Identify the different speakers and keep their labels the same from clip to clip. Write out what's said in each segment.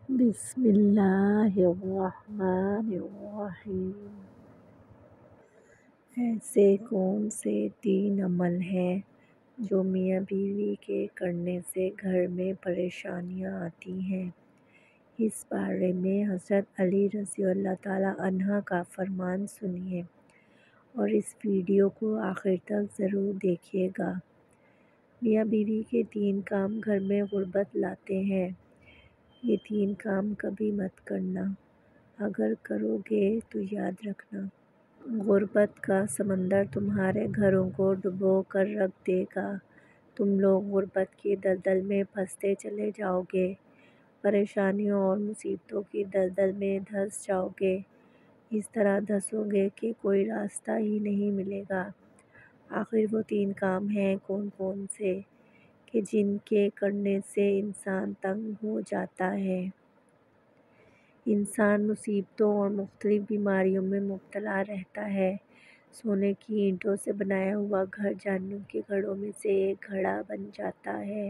Speaker 1: بسم اللہ الرحمن الرحیم۔ ایسے کون سے 3 عمل ہیں جو میاں بیوی کے کرنے سے گھر میں پریشانیاں آتی ہیں؟ اس بارے میں حضرت علی رضی اللہ تعالیٰ عنہ کا فرمان سنیے اور اس ویڈیو کو آخر تک ضرور دیکھیے گا۔ میاں بیوی کے 3 کام گھر میں غربت لاتے ہیں۔ یہ 3 کام کبھی مت کرنا، اگر کرو گے تو یاد رکھنا، غربت کا سمندر تمہارے گھروں کو ڈبو کر رکھ دے گا۔ تم لوگ غربت کی دلدل میں پھنستے چلے جاؤ گے، پریشانیوں اور مصیبتوں کی دلدل میں دھنس جاؤ گے، اس طرح دھسو گے کہ کوئی راستہ ہی نہیں ملے گا۔ آخر وہ 3 کام ہیں کون کون سے کہ جن کے کرنے سے انسان تنگ ہو جاتا ہے؟ انسان مصیبتوں اور مختلف بیماریوں میں مبتلا رہتا ہے۔ سونے کی اینٹوں سے بنایا ہوا گھر جہنم کے گھروں میں سے ایک گھڑا بن جاتا ہے۔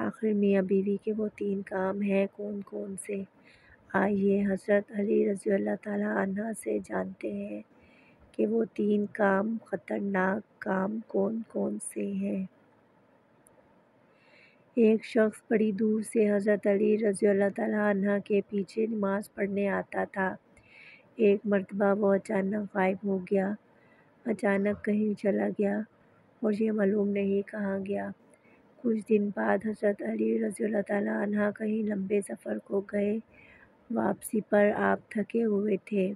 Speaker 1: آخر میاں بیوی کے وہ 3 کام ہیں کون کون سے؟ آئیے حضرت علی رضی اللہ تعالیٰ عنہ سے جانتے ہیں کہ وہ 3 کام خطرناک کام کون کون سے ہیں۔ ایک شخص بڑی دور سے حضرت علی رضی اللہ تعالیٰ عنہ کے پیچھے نماز پڑھنے آتا تھا۔ ایک مرتبہ وہ اچانک غائب ہو گیا، اچانک کہیں چلا گیا اور یہ معلوم نہیں کہاں گیا۔ کچھ دن بعد حضرت علی رضی اللہ تعالیٰ عنہ کہیں لمبے سفر کو گئے، واپسی پر آپ تھکے ہوئے تھے۔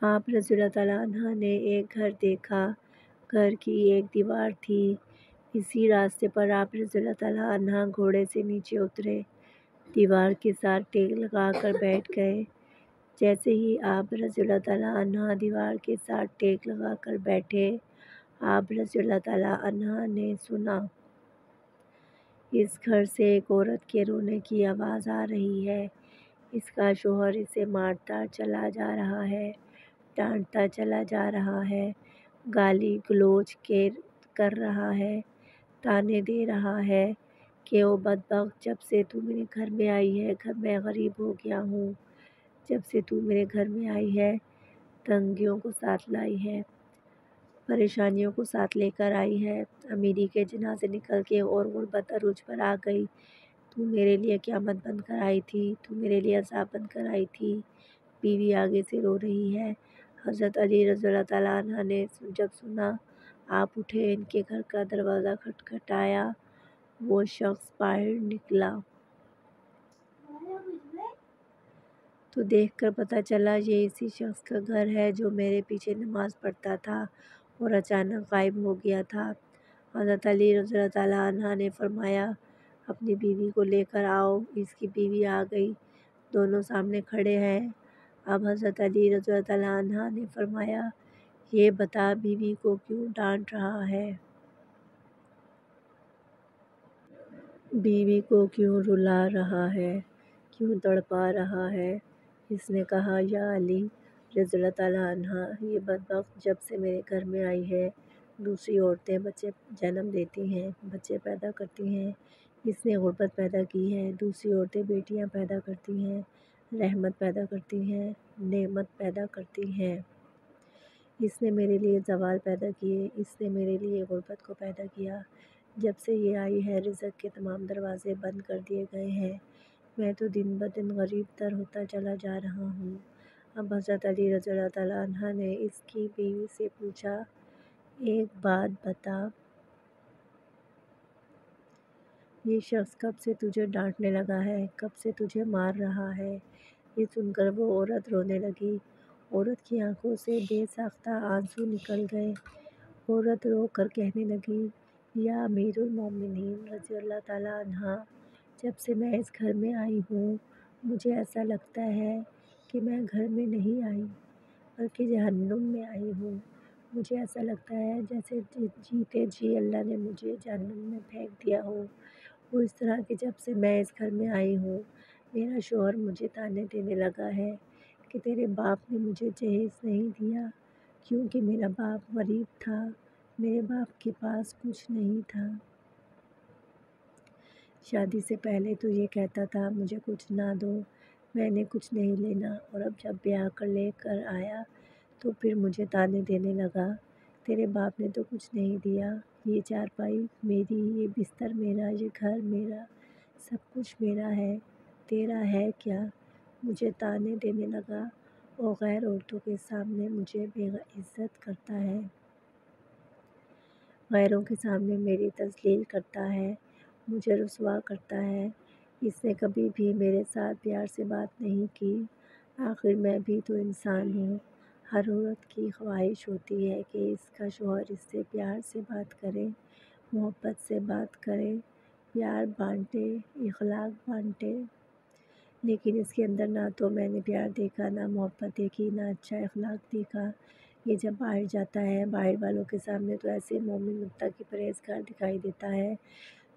Speaker 1: آپ رضی اللہ تعالیٰ عنہ نے ایک گھر دیکھا، گھر کی ایک دیوار تھی۔ اسی راستے پر آپ رضی اللہ تعالیٰ عنہ گھوڑے سے نیچے اترے، دیوار کے ساتھ ٹیک لگا کر بیٹھ گئے۔ جیسے ہی آپ رضی اللہ تعالیٰ عنہ دیوار کے ساتھ ٹیک لگا کر بیٹھے، آپ رضی اللہ تعالیٰ عنہ نے سنا، اس گھر سے ایک عورت کے رونے کی آواز آ رہی ہے۔ اس کا شوہر اسے مارتا چلا جا رہا ہے، ڈانٹتا چلا جا رہا ہے، گالی گلوچ کر رہا ہے، طعنے دے رہا ہے کہ او بدبخت، جب سے تو میرے گھر میں آئی ہے میں غریب ہو گیا ہوں، جب سے تو میرے گھر میں آئی ہے تنگیوں کو ساتھ لائی ہے، پریشانیوں کو ساتھ لے کر آئی ہے، امیری کے جنازے نکل کے اور غربت عروج پر آ گئی۔ تو میرے لیے قیامت بن کر آئی تھی، تو میرے لیے عذاب بن کر آئی تھی۔ بیوی آگے سے رو رہی ہے۔ حضرت علی رضی اللہ تعالیٰ عنہ نے جب سنا، آپ اٹھے، ان کے گھر کا دروازہ کھٹکھٹایا، وہ شخص باہر نکلا تو دیکھ کر پتہ چلا یہ اسی شخص کا گھر ہے جو میرے پیچھے نماز پڑھتا تھا اور اچانک غائب ہو گیا تھا۔ حضرت علی رضی اللہ تعالیٰ عنہ نے فرمایا، اپنی بیوی کو لے کر آؤ۔ اس کی بیوی آ گئی، دونوں سامنے کھڑے ہیں۔ اب حضرت علی رضی اللہ تعالیٰ عنہ نے فرمایا، یہ بتا بیوی کو کیوں ڈانٹ رہا ہے؟ بیوی کو کیوں رلا رہا ہے؟ کیوں تڑپا رہا ہے؟ اس نے کہا، یا علی رضی اللہ تعالیٰ عنہ، یہ بدبخت جب سے میرے گھر میں آئی ہے، دوسری عورتیں بچے جنم دیتی ہیں، بچے پیدا کرتی ہیں، اس نے غربت پیدا کی ہے۔ دوسری عورتیں بیٹیاں پیدا کرتی ہیں، رحمت پیدا کرتی ہیں، نعمت پیدا کرتی ہیں۔ اس نے میرے لیے زوال پیدا کیے، اس نے میرے لیے غربت کو پیدا کیا۔ جب سے یہ آئی ہے رزق کے تمام دروازے بند کر دیے گئے ہیں، میں تو دن بدن غریب تر ہوتا چلا جا رہا ہوں۔ اب حضرت علی رضی اللہ تعالیٰ عنہ نے اس کی بیوی سے پوچھا، ایک بات بتا، یہ شخص کب سے تجھے ڈانٹنے لگا ہے، کب سے تجھے مار رہا ہے؟ یہ سن کر وہ عورت رونے لگی۔ عورت کی آنکھوں سے بے ساختہ آنسو نکل گئے۔ عورت رو کر کہنے لگی، یا امیر المومنین رضی اللہ تعالیٰ عنہ، جب سے میں اس گھر میں آئی ہوں، مجھے ایسا لگتا ہے کہ میں گھر میں نہیں آئی بلکہ جہنم میں آئی ہوں۔ مجھے ایسا لگتا ہے جیسے جیتے جی اللہ نے مجھے جہنم میں پھینک دیا ہو۔ وہ اس طرح کہ جب سے میں اس گھر میں آئی ہوں، میرا شوہر مجھے طعنے دینے لگا ہے کہ تیرے باپ نے مجھے جہیز نہیں دیا کیونکہ میرا باپ غریب تھا، میرے باپ کے پاس کچھ نہیں تھا۔ شادی سے پہلے تو یہ کہتا تھا مجھے کچھ نہ دو، میں نے کچھ نہیں لینا، اور اب جب بیاہ کر لے کر آیا تو پھر مجھے تانے دینے لگا، تیرے باپ نے تو کچھ نہیں دیا، یہ چارپائی میری، یہ بستر میرا، یہ گھر میرا، سب کچھ میرا ہے، تیرا ہے کیا؟ مجھے تانے دینے لگا اور غیر عورتوں کے سامنے مجھے بے عزت کرتا ہے، غیروں کے سامنے میری تذلیل کرتا ہے، مجھے رسوا کرتا ہے۔ اس نے کبھی بھی میرے ساتھ پیار سے بات نہیں کی۔ آخر میں بھی تو انسان ہوں، ہر عورت کی خواہش ہوتی ہے کہ اس کا شوہر اس سے پیار سے بات کرے، محبت سے بات کرے، پیار بانٹے، اخلاق بانٹے، لیکن اس کے اندر نہ تو میں نے پیار دیکھا، نہ محبت دیکھی، نہ اچھا اخلاق دیکھا۔ یہ جب باہر جاتا ہے، باہر والوں کے سامنے تو ایسے مومن متقی پرہیزگار دکھائی دیتا ہے،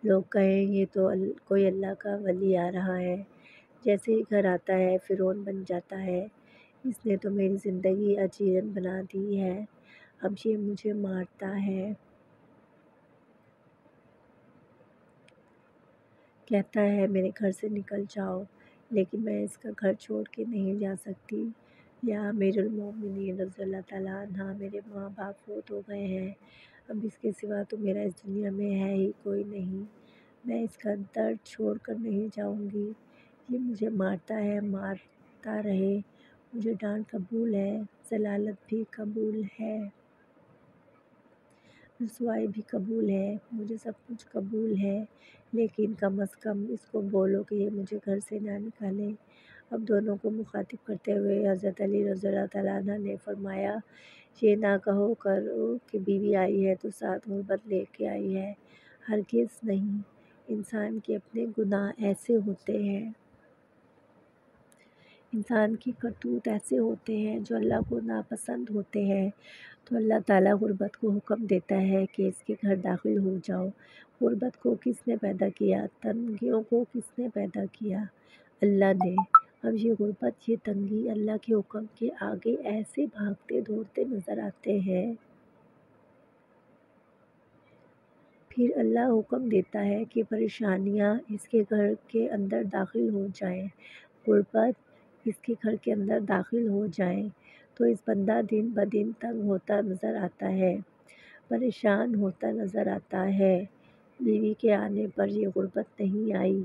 Speaker 1: لوگ کہیں یہ تو کوئی اللہ کا ولی آ رہا ہے، جیسے ہی گھر آتا ہے فرعون بن جاتا ہے، اس نے تو میری زندگی اجیرن بنا دی ہے، اب یہ مجھے مارتا ہے، کہتا ہے میرے گھر سے نکل جاؤ، لیکن میں اس کا گھر چھوڑ کے نہیں جا سکتی۔ یا امیر المومنین رضی اللہ تعالیٰ عنہ، میرے ماں باپ فوت ہو گئے ہیں، اب اس کے سوا تو میرا اس دنیا میں ہے ہی کوئی نہیں، میں اس کا درد چھوڑ کر نہیں جاؤں گی، یہ مجھے مارتا ہے، مارتا رہے، مجھے ڈانٹ قبول ہے، ذلالت بھی قبول ہے، رسوائی بھی قبول ہے، مجھے سب کچھ قبول ہے، لیکن کم از کم اس کو بولو کہ یہ مجھے گھر سے نہ نکالے۔ اب دونوں کو مخاطب کرتے ہوئے حضرت علی رضی اللہ تعالیٰ عنہ نے فرمایا، یہ نہ کہو کرو کہ بیوی آئی ہے تو ساتھ غربت لے کے آئی ہے، ہرگز نہیں، انسان کے اپنے گناہ ایسے ہوتے ہیں، انسان کی کرتوت ایسے ہوتے ہیں جو اللہ کو ناپسند ہوتے ہیں، تو اللہ تعالیٰ غربت کو حکم دیتا ہے کہ اس کے گھر داخل ہو جاؤ۔ غربت کو کس نے پیدا کیا؟ تنگیوں کو کس نے پیدا کیا؟ اللہ نے۔ اب یہ غربت، یہ تنگی اللہ کے حکم کے آگے ایسے بھاگتے دوڑتے نظر آتے ہیں، پھر اللہ حکم دیتا ہے کہ پریشانیاں اس کے گھر کے اندر داخل ہو جائیں، غربت اس کے گھر کے اندر داخل ہو جائیں، تو اس بندہ دن بدن تنگ ہوتا نظر آتا ہے، پریشان ہوتا نظر آتا ہے۔ بیوی کے آنے پر یہ غربت نہیں آئی،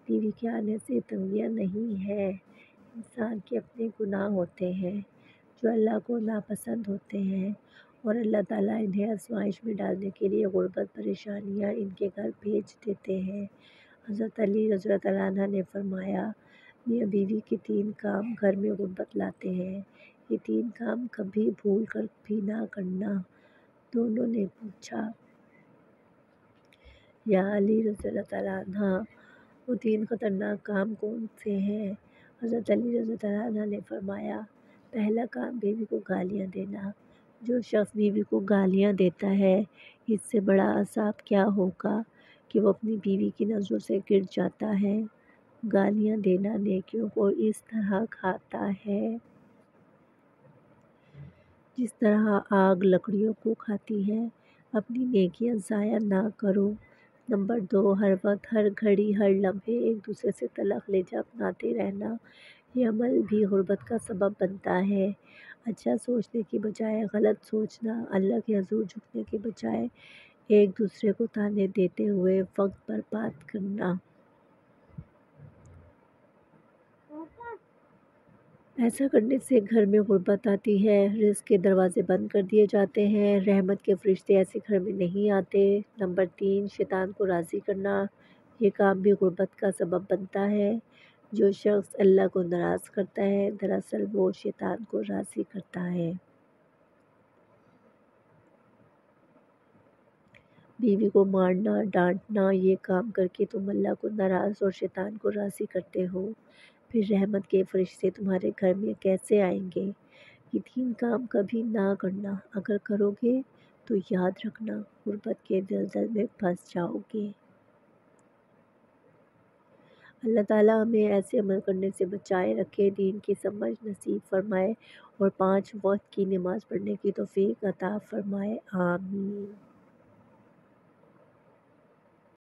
Speaker 1: بیوی کے آنے سے تنگیاں نہیں ہیں، انسان کے اپنے گناہ ہوتے ہیں جو اللہ کو ناپسند ہوتے ہیں، اور اللہ تعالیٰ انہیں آزمائش میں ڈالنے کے لیے غربت، پریشانیاں ان کے گھر بھیج دیتے ہیں۔ حضرت علی رضی اللہ تعالیٰ عنہ نے فرمایا، میاں بیوی کے 3 کام گھر میں غربت لاتے ہیں، یہ 3 کام کبھی بھول کر بھی نہ کرنا۔ دونوں نے پوچھا، یا علی رضی اللہ تعالیٰ عنہ، وہ 3 خطرناک کام کون سے ہیں؟ حضرت علی رضی اللہ عنہ نے فرمایا، پہلا کام بیوی کو گالیاں دینا، جو شخص بیوی کو گالیاں دیتا ہے، اس سے بڑا عذاب کیا ہوگا کہ وہ اپنی بیوی کی نظروں سے گر جاتا ہے۔ گالیاں دینا نیکیوں کو اس طرح کھاتا ہے جس طرح آگ لکڑیوں کو کھاتی ہے، اپنی نیکیاں ضائع نہ کرو۔ نمبر 2، ہر وقت، ہر گھڑی، ہر لمحے ایک دوسرے سے طلاق لہجہ اپناتے رہنا، یہ عمل بھی غربت کا سبب بنتا ہے۔ اچھا سوچنے کی بجائے غلط سوچنا، اللہ کے حضور جھکنے کے بجائے ایک دوسرے کو تانے دیتے ہوئے وقت برباد کرنا، ایسا کرنے سے گھر میں غربت آتی ہے، رزق کے دروازے بند کر دیے جاتے ہیں، رحمت کے فرشتے ایسے گھر میں نہیں آتے۔ نمبر 3، شیطان کو راضی کرنا، یہ کام بھی غربت کا سبب بنتا ہے۔ جو شخص اللہ کو ناراض کرتا ہے، دراصل وہ شیطان کو راضی کرتا ہے۔ بیوی کو مارنا، ڈانٹنا، یہ کام کر کے تم اللہ کو ناراض اور شیطان کو راضی کرتے ہو، پھر رحمت کے فرشتے تمہارے گھر میں کیسے آئیں گے؟ یہ 3 کام کبھی نہ کرنا، اگر کرو گے تو یاد رکھنا غربت کے دلدل میں پھنس جاؤ گے۔ اللہ تعالیٰ ہمیں ایسے عمل کرنے سے بچائے رکھے، دین کی سمجھ نصیب فرمائے، اور 5 وقت کی نماز پڑھنے کی توفیق عطا فرمائے، آمین۔